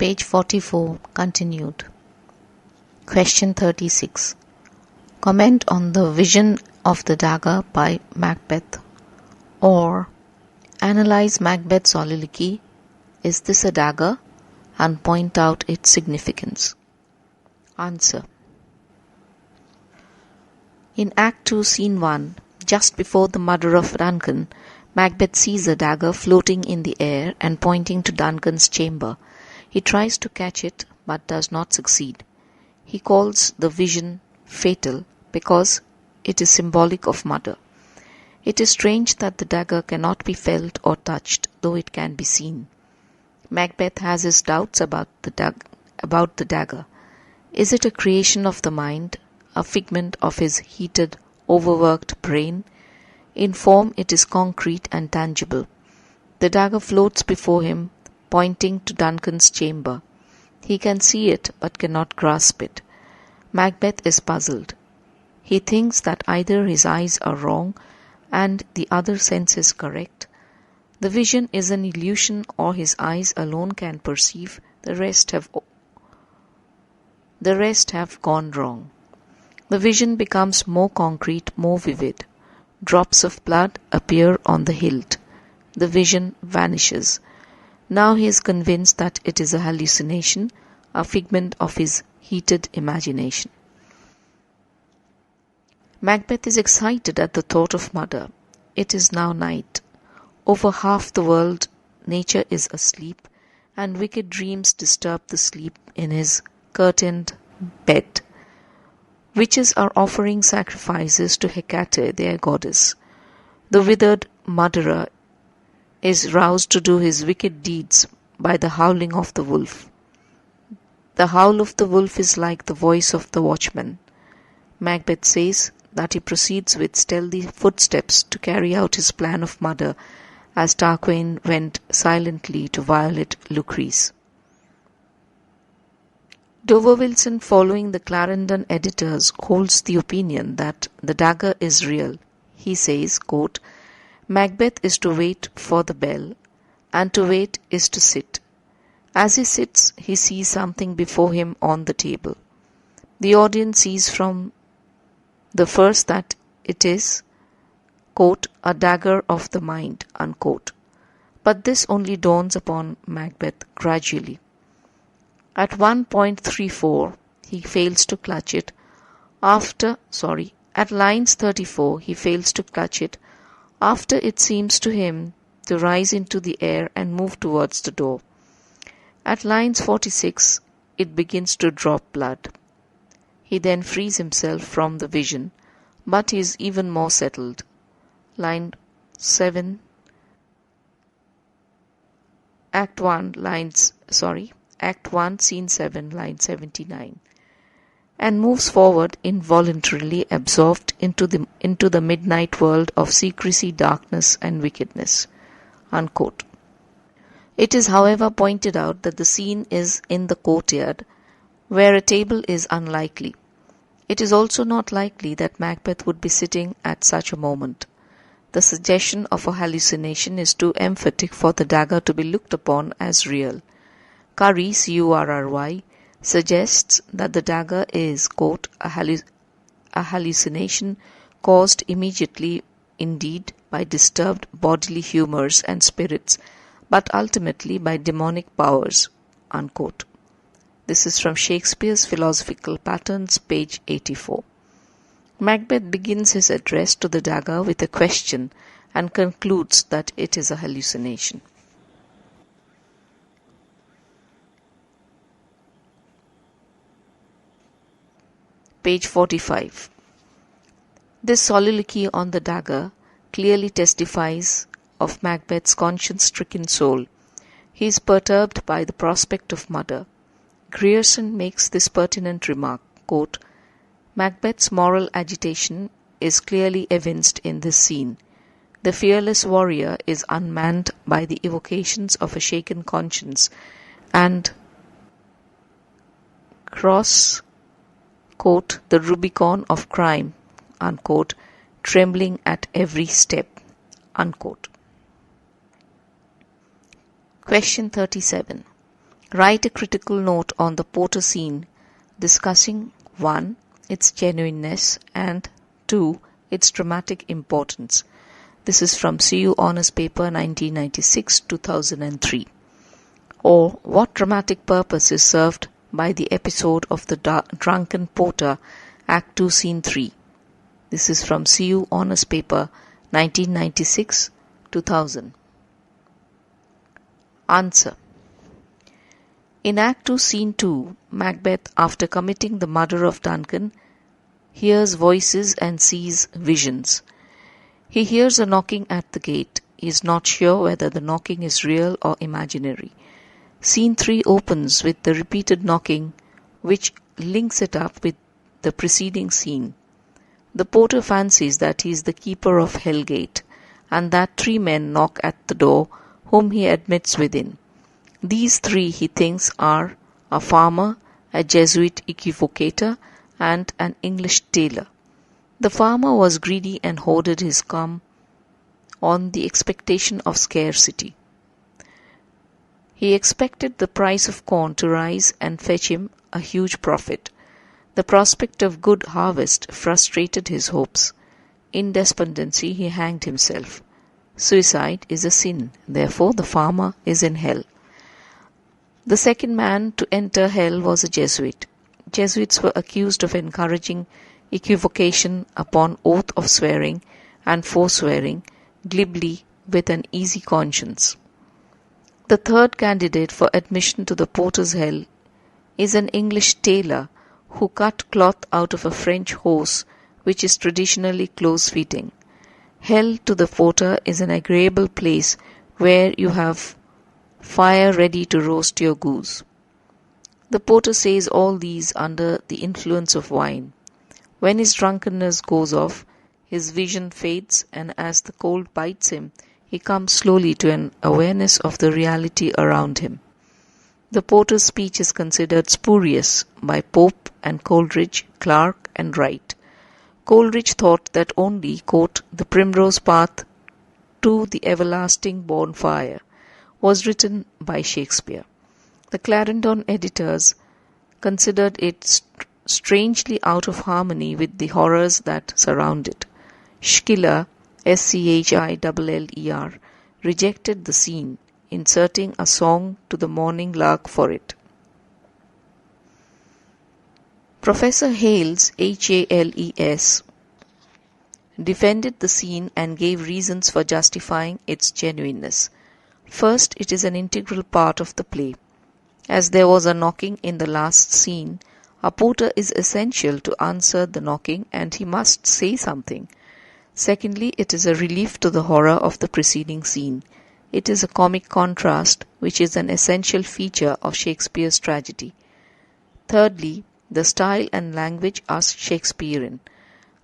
Page 44, continued. Question 36. Comment on the vision of the dagger by Macbeth, or analyze Macbeth's soliloquy, "Is this a dagger?" and point out its significance. Answer. In Act 2, Scene 1, just before the murder of Duncan, Macbeth sees a dagger floating in the air and pointing to Duncan's chamber. He tries to catch it, but does not succeed. He calls the vision fatal because it is symbolic of murder. It is strange that the dagger cannot be felt or touched, though it can be seen. Macbeth has his doubts about the dagger. Is it a creation of the mind, a figment of his heated, overworked brain? In form it is concrete and tangible. The dagger floats before him, pointing to Duncan's chamber. He can see it, but cannot grasp it. Macbeth is puzzled. He thinks that either his eyes are wrong and the other sense is correct. The vision is an illusion, or his eyes alone can perceive. The rest have gone wrong. The vision becomes more concrete, more vivid. Drops of blood appear on the hilt. The vision vanishes. Now he is convinced that it is a hallucination, a figment of his heated imagination. Macbeth is excited at the thought of murder. It is now night. Over half the world, nature is asleep, and wicked dreams disturb the sleep in his curtained bed. Witches are offering sacrifices to Hecate, their goddess. The withered murderer is roused to do his wicked deeds by the howling of the wolf. The howl of the wolf is like the voice of the watchman. Macbeth says that he proceeds with stealthy footsteps to carry out his plan of murder, as Tarquin went silently to violate Lucrece. Dover Wilson, following the Clarendon editors, holds the opinion that the dagger is real. He says, quote, "Macbeth is to wait for the bell, and to wait is to sit. As he sits, he sees something before him on the table. The audience sees from the first that it is, quote, a dagger of the mind, unquote. But this only dawns upon Macbeth gradually. At 1.34, he fails to clutch it. At lines 34, he fails to clutch it, after it seems to him to rise into the air and move towards the door. At lines 46, it begins to drop blood. He then frees himself from the vision, but he is even more settled. Line 7, Act 1, Scene 7, line 79, and moves forward involuntarily, absorbed into the midnight world of secrecy, darkness, and wickedness, unquote. It is, however, pointed out that the scene is in the courtyard, where a table is unlikely. It is also not likely that Macbeth would be sitting at such a moment. The suggestion of a hallucination is too emphatic for the dagger to be looked upon as real. Curry, Curry, suggests that the dagger is, quote, a hallucination caused immediately, indeed, by disturbed bodily humours and spirits, but ultimately by demonic powers, unquote. This is from Shakespeare's Philosophical Patterns, page 84. Macbeth begins his address to the dagger with a question and concludes that it is a hallucination. Page 45. This soliloquy on the dagger clearly testifies of Macbeth's conscience-stricken soul. He is perturbed by the prospect of murder. Grierson makes this pertinent remark, quote, "Macbeth's moral agitation is clearly evinced in this scene. The fearless warrior is unmanned by the evocations of a shaken conscience and cross, quote, the Rubicon of crime, unquote, trembling at every step, unquote." Question 37. Write a critical note on the Porter scene discussing 1. Its genuineness and 2. its dramatic importance. This is from CU Honours Paper 1996-2003. Or what dramatic purpose is served by the episode of the Drunken Porter, Act 2, Scene 3. This is from CU Honours Paper 1996-2000. Answer. In Act 2, Scene 2, Macbeth, after committing the murder of Duncan, hears voices and sees visions. He hears a knocking at the gate. He is not sure whether the knocking is real or imaginary. Scene 3 opens with the repeated knocking, which links it up with the preceding scene. The porter fancies that he is the keeper of Hell Gate, and that 3 men knock at the door, whom he admits within. These 3 he thinks are a farmer, a Jesuit equivocator, and an English tailor. The farmer was greedy and hoarded his corn on the expectation of scarcity. He expected the price of corn to rise and fetch him a huge profit. The prospect of good harvest frustrated his hopes. In despondency he hanged himself. Suicide is a sin, therefore the farmer is in hell. The second man to enter hell was a Jesuit. Jesuits were accused of encouraging equivocation upon oath of swearing and forswearing glibly with an easy conscience. The third candidate for admission to the porter's hell is an English tailor who cut cloth out of a French horse which is traditionally close-fitting. Hell to the porter is an agreeable place where you have fire ready to roast your goose. The porter says all these under the influence of wine. When his drunkenness goes off, his vision fades, and as the cold bites him, he comes slowly to an awareness of the reality around him. The porter's speech is considered spurious by Pope and Coleridge, Clarke and Wright. Coleridge thought that only, quote, the primrose path to the everlasting bonfire was written by Shakespeare. The Clarendon editors considered it strangely out of harmony with the horrors that surround it. Schiller, Schiller, rejected the scene, inserting a song to the morning lark for it. Professor Hales, Hales, defended the scene and gave reasons for justifying its genuineness. First, it is an integral part of the play. As there was a knocking in the last scene, a porter is essential to answer the knocking, and he must say something. Secondly, it is a relief to the horror of the preceding scene. It is a comic contrast, which is an essential feature of Shakespeare's tragedy. Thirdly, the style and language are Shakespearean.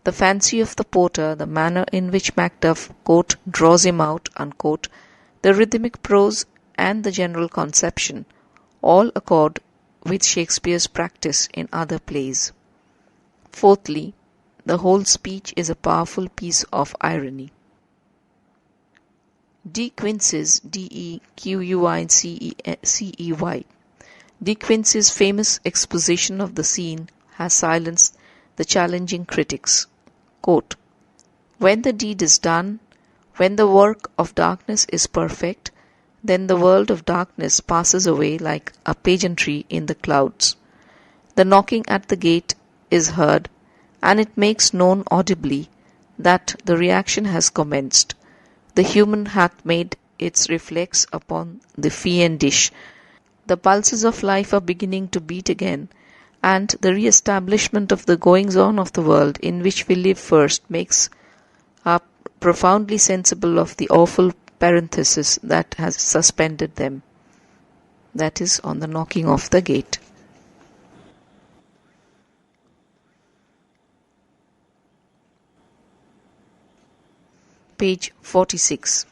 The fancy of the porter, the manner in which Macduff, quote, draws him out, unquote, the rhythmic prose and the general conception, all accord with Shakespeare's practice in other plays. Fourthly, the whole speech is a powerful piece of irony. De Quincey's Dequincey, De Quincey's famous exposition of the scene has silenced the challenging critics. Quote, when the deed is done, when the work of darkness is perfect, then the world of darkness passes away like a pageantry in the clouds. The knocking at the gate is heard, and it makes known audibly that the reaction has commenced. The human hath made its reflex upon the fiendish. The pulses of life are beginning to beat again, and the re-establishment of the goings-on of the world in which we live first makes us profoundly sensible of the awful parenthesis that has suspended them. That is on the knocking of the gate. Page 46.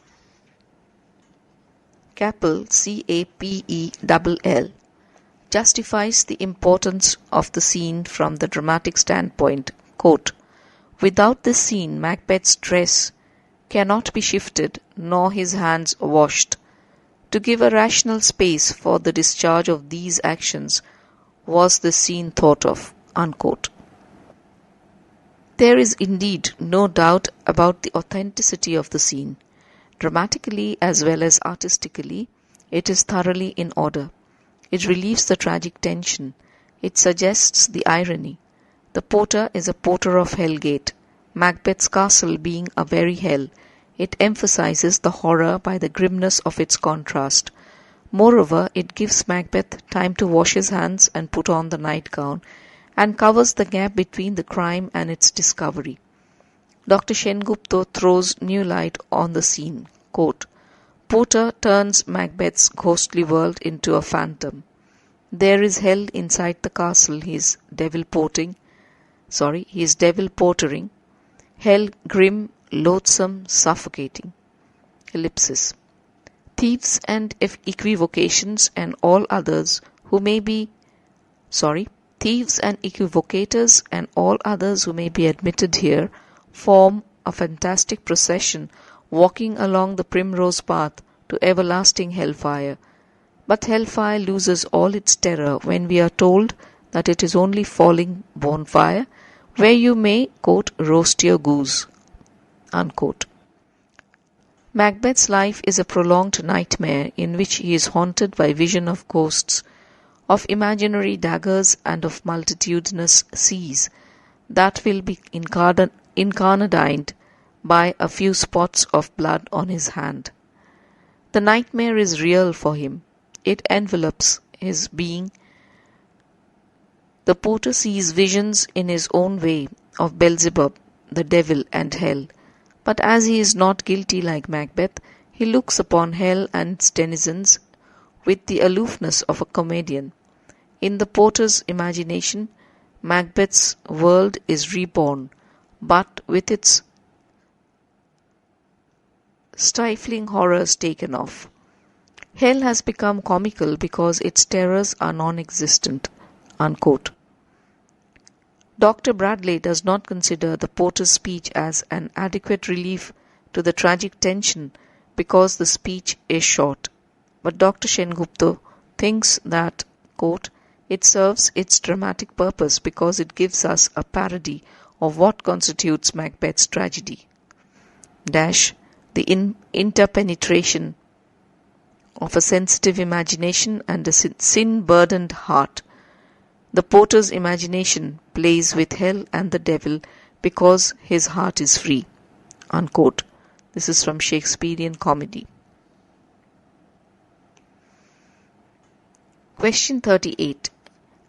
Capel, Capell, justifies the importance of the scene from the dramatic standpoint. Quote, without this scene, Macbeth's dress cannot be shifted, nor his hands washed. To give a rational space for the discharge of these actions was the scene thought of." Unquote. There is indeed no doubt about the authenticity of the scene. Dramatically as well as artistically, it is thoroughly in order. It relieves the tragic tension. It suggests the irony. The porter is a porter of Hellgate, Macbeth's castle being a very hell. It emphasizes the horror by the grimness of its contrast. Moreover, it gives Macbeth time to wash his hands and put on the nightgown, and covers the gap between the crime and its discovery. Dr. Sengupta throws new light on the scene. Quote, "Porter turns Macbeth's ghostly world into a phantom. There is hell inside the castle he is devil portering. Hell grim, loathsome, suffocating. Ellipsis. Thieves and equivocators and all others who may be admitted here form a fantastic procession walking along the primrose path to everlasting hellfire. But hellfire loses all its terror when we are told that it is only falling bonfire where you may, quote, roast your goose." Unquote. Macbeth's life is a prolonged nightmare in which he is haunted by vision of ghosts, of imaginary daggers, and of multitudinous seas that will be incarnadined by a few spots of blood on his hand. The nightmare is real for him. It envelops his being. The porter sees visions in his own way of Beelzebub, the devil, and hell. But as he is not guilty like Macbeth, he looks upon hell and its denizens with the aloofness of a comedian. In the porter's imagination, Macbeth's world is reborn, but with its stifling horrors taken off. Hell has become comical because its terrors are non-existent. Unquote. Dr. Bradley does not consider the porter's speech as an adequate relief to the tragic tension because the speech is short. But Dr. Sengupta thinks that, quote, "it serves its dramatic purpose because it gives us a parody of what constitutes Macbeth's tragedy. The interpenetration of a sensitive imagination and a sin-burdened heart. The porter's imagination plays with hell and the devil because his heart is free." Unquote. This is from Shakespearean Comedy. Question 38.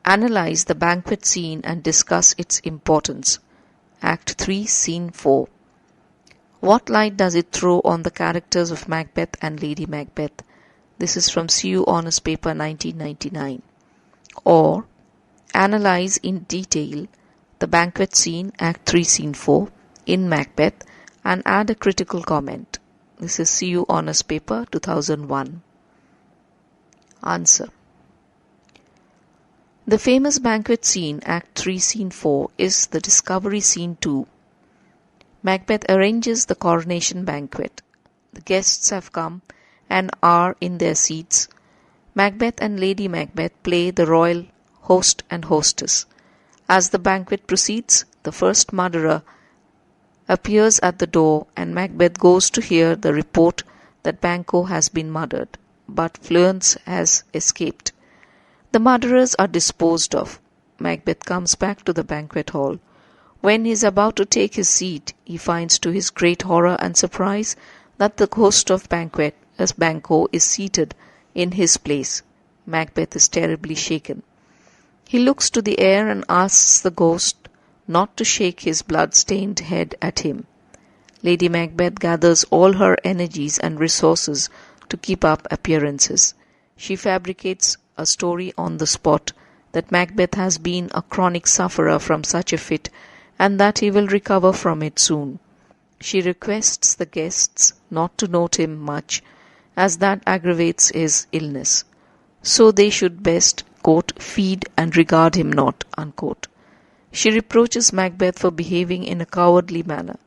Analyze the banquet scene and discuss its importance. Act 3, Scene 4. What light does it throw on the characters of Macbeth and Lady Macbeth? This is from CU Honours Paper 1999. Or, analyze in detail the banquet scene, Act 3, Scene 4, in Macbeth and add a critical comment. This is CU Honours Paper 2001. Answer. The famous banquet scene, Act 3, Scene 4, is the discovery scene 2. Macbeth arranges the coronation banquet. The guests have come and are in their seats. Macbeth and Lady Macbeth play the royal host and hostess. As the banquet proceeds, the first murderer appears at the door and Macbeth goes to hear the report that Banquo has been murdered, but Fleance has escaped. The murderers are disposed of. Macbeth comes back to the banquet hall. When he is about to take his seat, he finds to his great horror and surprise that the host of banquet, as Banquo, is seated in his place. Macbeth is terribly shaken. He looks to the air and asks the ghost not to shake his blood-stained head at him. Lady Macbeth gathers all her energies and resources to keep up appearances. She fabricates a story on the spot that Macbeth has been a chronic sufferer from such a fit and that he will recover from it soon. She requests the guests not to note him much, as that aggravates his illness. So they should best, quote, feed and regard him not, unquote. She reproaches Macbeth for behaving in a cowardly manner.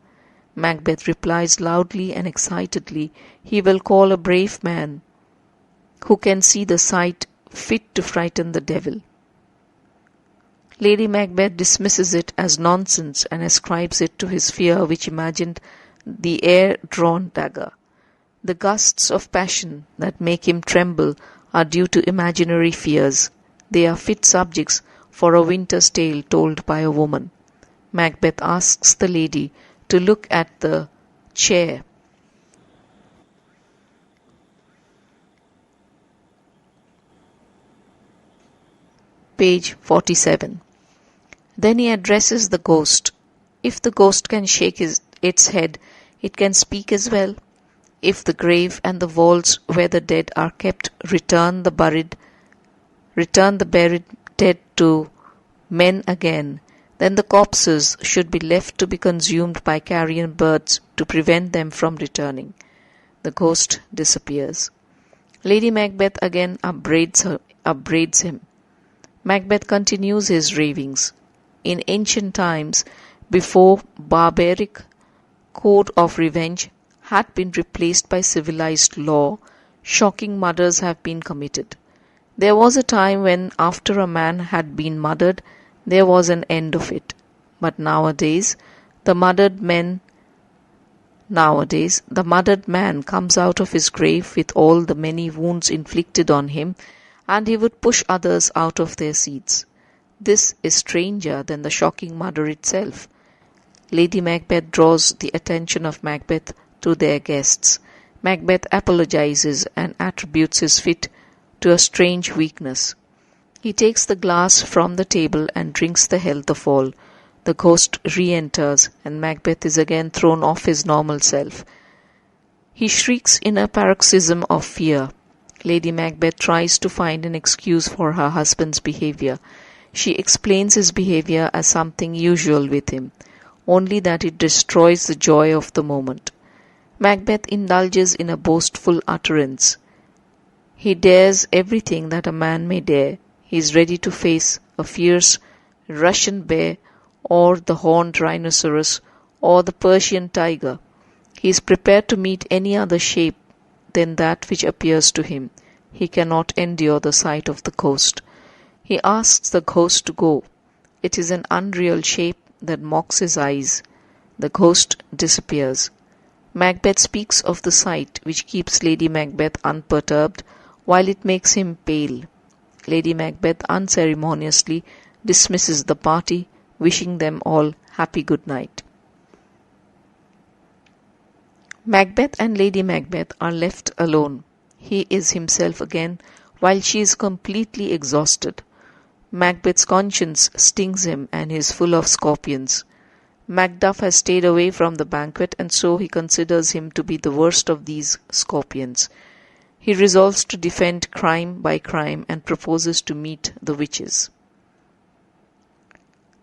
Macbeth replies loudly and excitedly, he will call a brave man who can see the sight fit to frighten the devil. Lady Macbeth dismisses it as nonsense and ascribes it to his fear, which imagined the air-drawn dagger. The gusts of passion that make him tremble are due to imaginary fears. They are fit subjects for a winter's tale told by a woman. Macbeth asks the lady to look at the chair. Page 47. Then he addresses the ghost. If the ghost can shake its head, it can speak as well. If the grave and the vaults where the dead are kept return the buried dead to men again, then the corpses should be left to be consumed by carrion birds to prevent them from returning. The ghost disappears. Lady Macbeth again upbraids him. Macbeth continues his ravings. In ancient times, before barbaric code of revenge had been replaced by civilized law, shocking murders have been committed. There was a time when after a man had been murdered, there was an end of it. But nowadays, the murdered man comes out of his grave with all the many wounds inflicted on him, and he would push others out of their seats. This is stranger than the shocking murder itself. Lady Macbeth draws the attention of Macbeth to their guests. Macbeth apologizes and attributes his fit to a strange weakness. He takes the glass from the table and drinks the health of all. The ghost re-enters, and Macbeth is again thrown off his normal self. He shrieks in a paroxysm of fear. Lady Macbeth tries to find an excuse for her husband's behavior. She explains his behavior as something usual with him, only that it destroys the joy of the moment. Macbeth indulges in a boastful utterance. He dares everything that a man may dare. He is ready to face a fierce Russian bear or the horned rhinoceros or the Persian tiger. He is prepared to meet any other shape than that which appears to him. He cannot endure the sight of the ghost. He asks the ghost to go. It is an unreal shape that mocks his eyes. The ghost disappears. Macbeth speaks of the sight which keeps Lady Macbeth unperturbed, while it makes him pale. Lady Macbeth unceremoniously dismisses the party, wishing them all happy good night. Macbeth and Lady Macbeth are left alone. He is himself again, while she is completely exhausted. Macbeth's conscience stings him, and he is full of scorpions. Macduff has stayed away from the banquet, and so he considers him to be the worst of these scorpions. He resolves to defend crime by crime and proposes to meet the witches.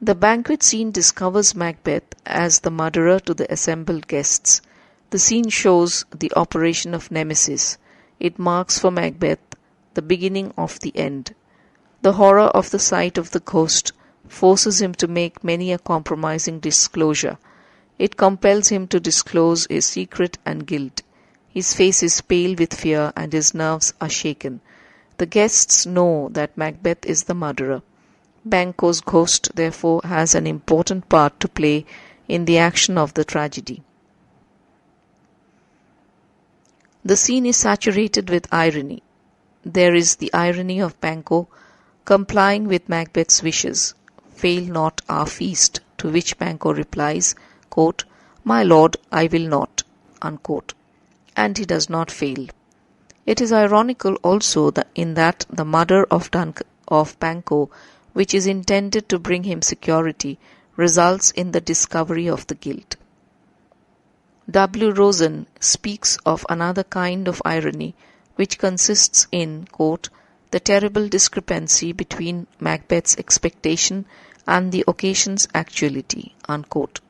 The banquet scene discovers Macbeth as the murderer to the assembled guests. The scene shows the operation of Nemesis. It marks for Macbeth the beginning of the end. The horror of the sight of the ghost forces him to make many a compromising disclosure. It compels him to disclose his secret and guilt. His face is pale with fear and his nerves are shaken. The guests know that Macbeth is the murderer. Banquo's ghost, therefore, has an important part to play in the action of the tragedy. The scene is saturated with irony. There is the irony of Banquo complying with Macbeth's wishes. Fail not our feast, to which Banquo replies, quote, "My lord, I will not," unquote. And he does not fail. It is ironical also in that the murder of Banquo, which is intended to bring him security, results in the discovery of the guilt. W. Rosen speaks of another kind of irony, which consists in, quote, "the terrible discrepancy between Macbeth's expectation and the occasion's actuality," unquote.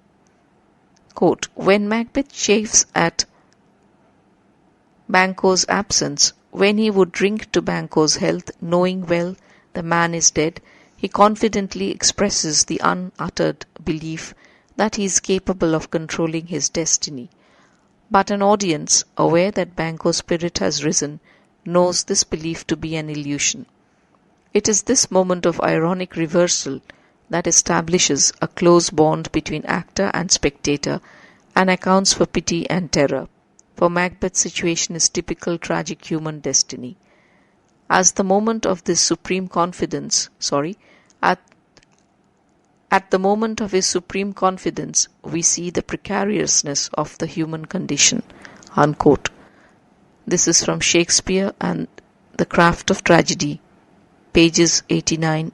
Quote, "When Macbeth chafes at Banquo's absence, when he would drink to Banquo's health, knowing well the man is dead, he confidently expresses the unuttered belief that he is capable of controlling his destiny. But an audience, aware that Banquo's spirit has risen, knows this belief to be an illusion. It is this moment of ironic reversal that establishes a close bond between actor and spectator and accounts for pity and terror. For Macbeth's situation is typical tragic human destiny. As the moment of this supreme confidence, at the moment of his supreme confidence, we see the precariousness of the human condition. Unquote. This is from Shakespeare and The Craft of Tragedy, pages 88-89.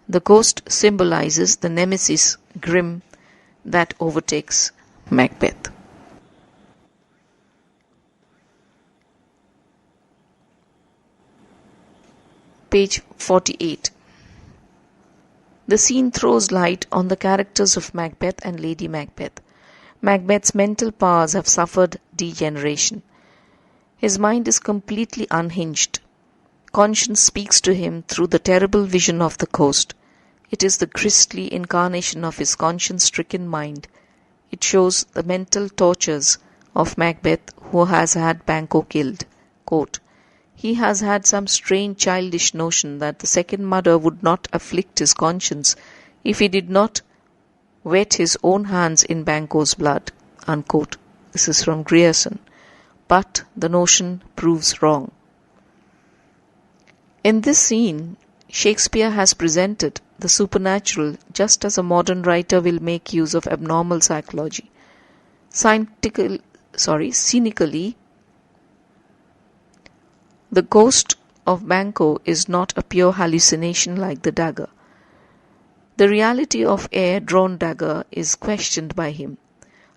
The ghost symbolizes the nemesis grim that overtakes Macbeth. Page 48. The scene throws light on the characters of Macbeth and Lady Macbeth. Macbeth's mental powers have suffered degeneration. His mind is completely unhinged. Conscience speaks to him through the terrible vision of the ghost. It is the grisly incarnation of his conscience-stricken mind. It shows the mental tortures of Macbeth, who has had Banquo killed. Quote, he has had some strange childish notion that the second murder would not afflict his conscience if he did not wet his own hands in Banquo's blood. Unquote. This is from Grierson. But the notion proves wrong. In this scene, Shakespeare has presented the supernatural just as a modern writer will make use of abnormal psychology. Cynically, the ghost of Banquo is not a pure hallucination like the dagger. The reality of air-drawn dagger is questioned by him.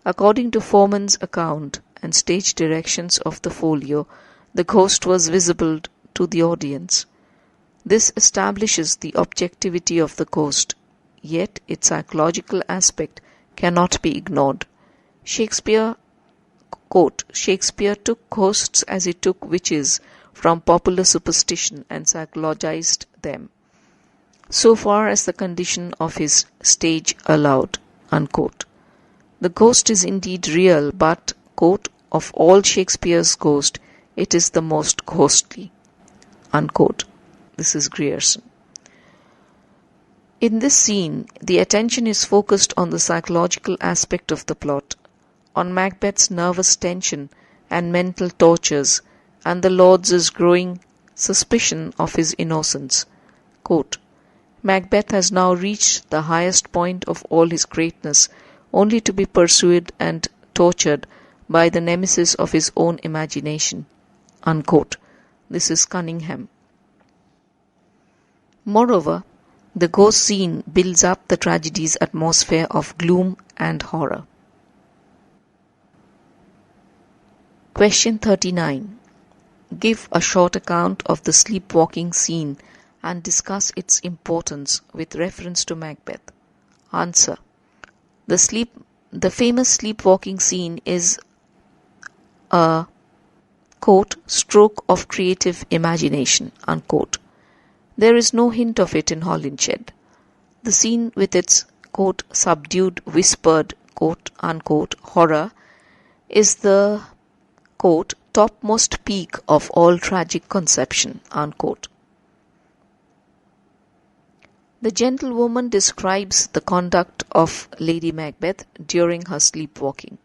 According to Foreman's account and stage directions of the folio, the ghost was visible to the audience. This establishes the objectivity of the ghost, yet its psychological aspect cannot be ignored. Shakespeare took ghosts as he took witches from popular superstition and psychologized them, so far as the condition of his stage allowed. Unquote. The ghost is indeed real, but, quote, of all Shakespeare's ghosts, it is the most ghostly. Unquote. This is Grierson. In this scene, the attention is focused on the psychological aspect of the plot, on Macbeth's nervous tension and mental tortures, and the Lord's growing suspicion of his innocence. Quote, Macbeth has now reached the highest point of all his greatness, only to be pursued and tortured by the nemesis of his own imagination. Unquote. This is Cunningham. Moreover, the ghost scene builds up the tragedy's atmosphere of gloom and horror. Question 39. Give a short account of the sleepwalking scene and discuss its importance with reference to Macbeth. Answer. The famous sleepwalking scene is a, quote, stroke of creative imagination, unquote. There is no hint of it in Holinshed. The scene with its, quote, subdued, whispered, quote, unquote, horror is the, quote, topmost peak of all tragic conception, unquote. The gentlewoman describes the conduct of Lady Macbeth during her sleepwalking.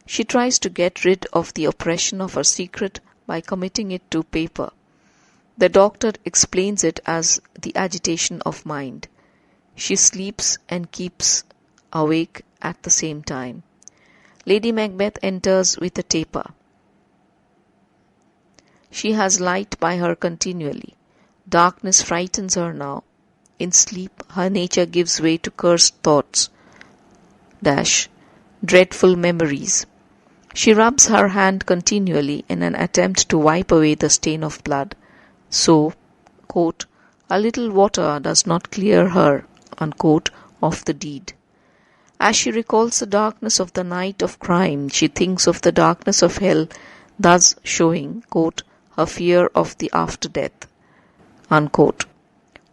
She tries to get rid of the oppression of her secret by committing it to paper. The doctor explains it as the agitation of mind. She sleeps and keeps awake at the same time. Lady Macbeth enters with a taper. She has light by her continually. Darkness frightens her now. In sleep, her nature gives way to cursed thoughts, dreadful memories. She rubs her hand continually in an attempt to wipe away the stain of blood. So, quote, a little water does not clear her, unquote, of the deed. As she recalls the darkness of the night of crime, she thinks of the darkness of hell, thus showing, quote, her fear of the after death, unquote.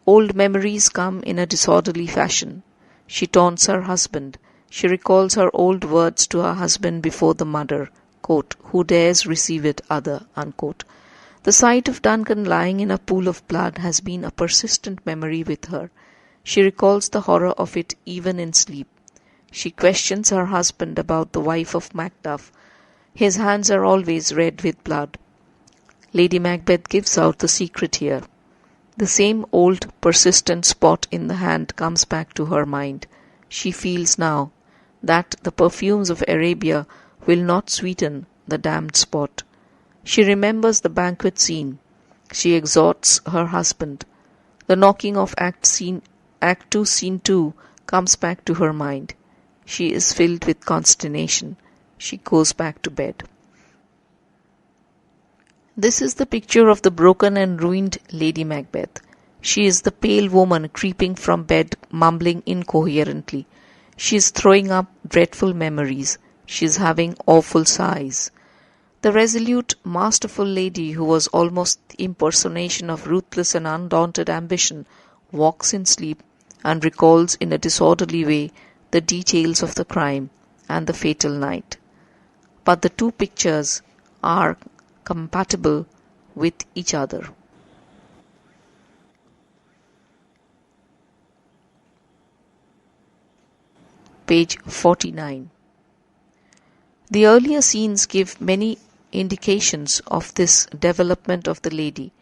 Old memories come in a disorderly fashion. She taunts her husband. She recalls her old words to her husband before the murder, quote, who dares receive it other, unquote. The sight of Duncan lying in a pool of blood has been a persistent memory with her. She recalls the horror of it even in sleep. She questions her husband about the wife of Macduff. His hands are always red with blood. Lady Macbeth gives out the secret here. The same old, persistent spot in the hand comes back to her mind. She feels now that the perfumes of Arabia will not sweeten the damned spot. She remembers the banquet scene. She exhorts her husband. The knocking of Act 2, Scene 2 comes back to her mind. She is filled with consternation. She goes back to bed. This is the picture of the broken and ruined Lady Macbeth. She is the pale woman creeping from bed, mumbling incoherently. She is throwing up dreadful memories. She is having awful sighs. The resolute, masterful lady who was almost the impersonation of ruthless and undaunted ambition walks in sleep and recalls in a disorderly way the details of the crime and the fatal night. But the two pictures are compatible with each other. Page 49. The earlier scenes give many indications of this development of the lady.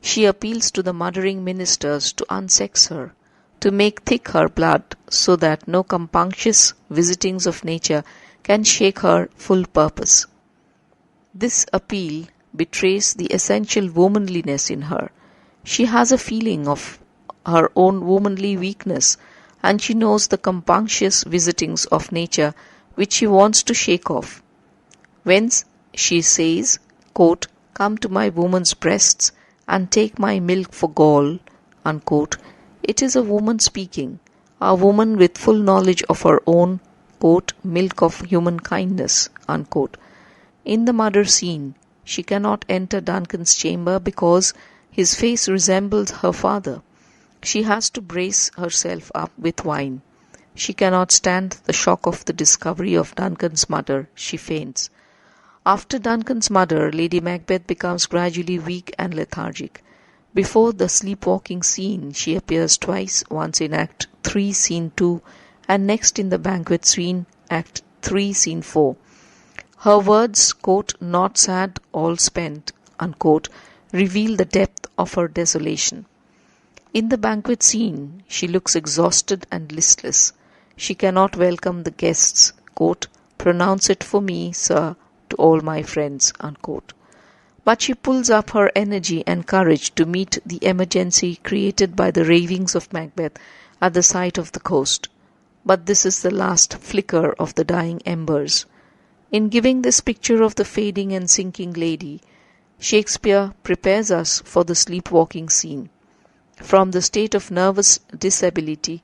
She appeals to the murdering ministers to unsex her, to make thick her blood so that no compunctious visitings of nature can shake her full purpose. This appeal betrays the essential womanliness in her. She has a feeling of her own womanly weakness, and she knows the compunctious visitings of nature which she wants to shake off. Whence she says, quote, "Come to my woman's breasts and take my milk for gall," unquote. It is a woman speaking, a woman with full knowledge of her own, quote, "milk of human kindness," unquote. In the murder scene, she cannot enter Duncan's chamber because his face resembles her father. She has to brace herself up with wine. She cannot stand the shock of the discovery of Duncan's murder. She faints. After Duncan's murder, Lady Macbeth becomes gradually weak and lethargic. Before the sleepwalking scene, she appears twice, once in Act 3, Scene 2, and next in the banquet scene, Act 3, Scene 4. Her words, quote, "not sad, all spent," unquote, reveal the depth of her desolation. In the banquet scene, she looks exhausted and listless. She cannot welcome the guests, quote, "pronounce it for me, sir, to all my friends," unquote. But she pulls up her energy and courage to meet the emergency created by the ravings of Macbeth at the sight of the coast. But this is the last flicker of the dying embers. In giving this picture of the fading and sinking lady, Shakespeare prepares us for the sleepwalking scene. From the state of nervous debility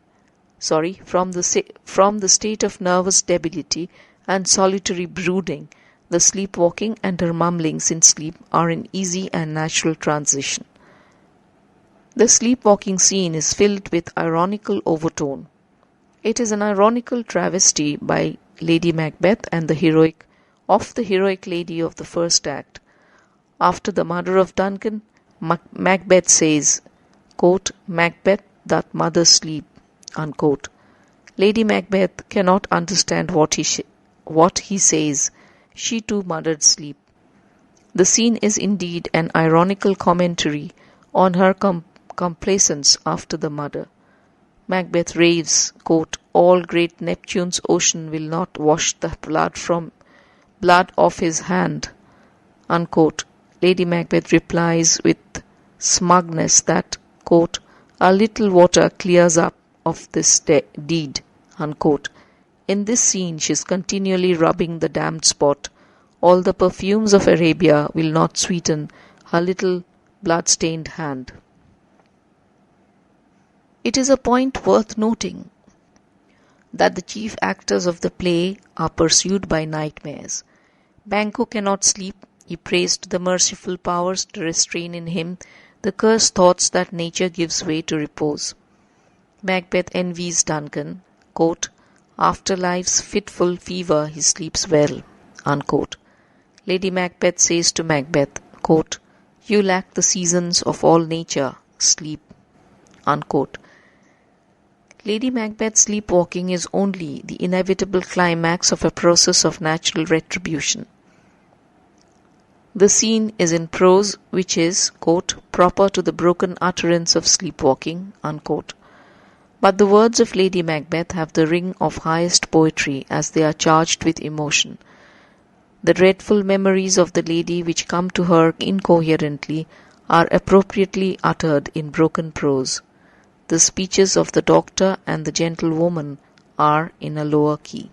and solitary brooding, the sleepwalking and her mumblings in sleep are an easy and natural transition. The sleepwalking scene is filled with ironical overtone. It is an ironical travesty by Lady Macbeth and the heroic lady of the first act. After the murder of Duncan, Macbeth says, quote, "Macbeth that mother sleep," unquote. Lady Macbeth cannot understand what he says. She too murdered sleep. The scene is indeed an ironical commentary on her complacence after the murder. Macbeth raves, quote, "all great Neptune's ocean will not wash the blood off his hand," unquote. Lady Macbeth replies with smugness that, quote, "a little water clears up of this deed," unquote. In this scene she is continually rubbing the damned spot. All the perfumes of Arabia will not sweeten her little blood-stained hand. It is a point worth noting that the chief actors of the play are pursued by nightmares. Banquo cannot sleep. He prays to the merciful powers to restrain in him the cursed thoughts that nature gives way to repose. Macbeth envies Duncan, quote, "after life's fitful fever he sleeps well," unquote. Lady Macbeth says to Macbeth, quote, "You lack the seasons of all nature, sleep." Unquote. Lady Macbeth's sleepwalking is only the inevitable climax of a process of natural retribution. The scene is in prose, which is, quote, "proper to the broken utterance of sleepwalking," unquote. But the words of Lady Macbeth have the ring of highest poetry as they are charged with emotion. The dreadful memories of the lady which come to her incoherently are appropriately uttered in broken prose. The speeches of the doctor and the gentlewoman are in a lower key.